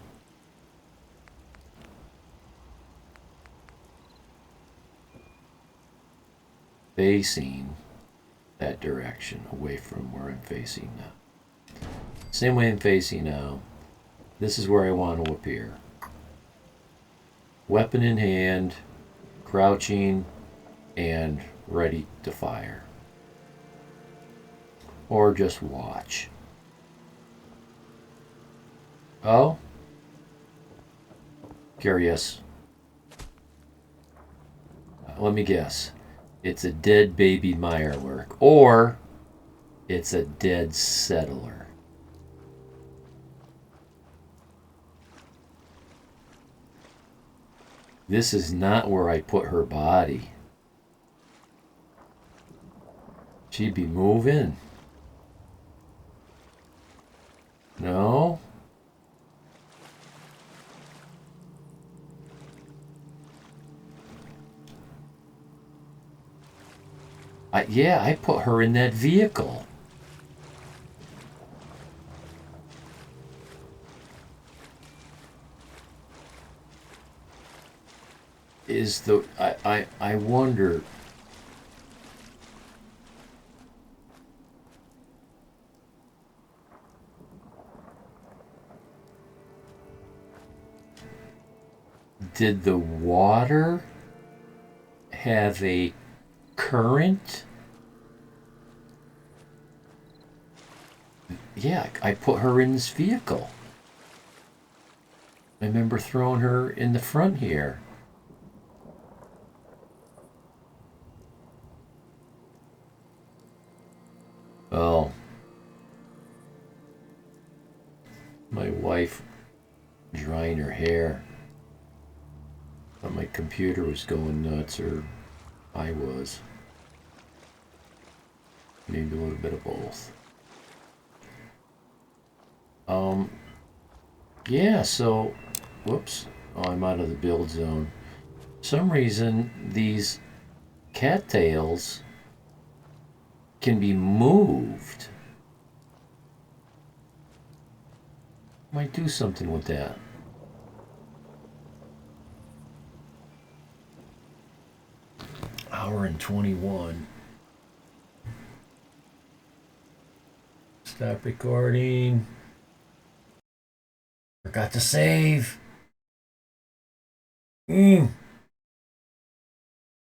Facing that direction, away from where I'm facing now. Same way I'm facing now. This is where I want to appear. Weapon in hand, crouching, and ready to fire. Or just watch. Oh? Curious. Let me guess. It's a dead baby Meyerwerk. Or it's a dead settler. This is not where I put her body. She'd be moving. No? Yeah, I put her in that vehicle. I wonder. Did the water have a current? Yeah, I put her in this vehicle. I remember throwing her in the front here. Well, my wife drying her hair. But my computer was going nuts, or I was. Maybe a little bit of both. Yeah, so, whoops. Oh, I'm out of the build zone. For some reason, these cattails can be moved. Might do something with that. Hour and 21. Stop recording. Forgot to save.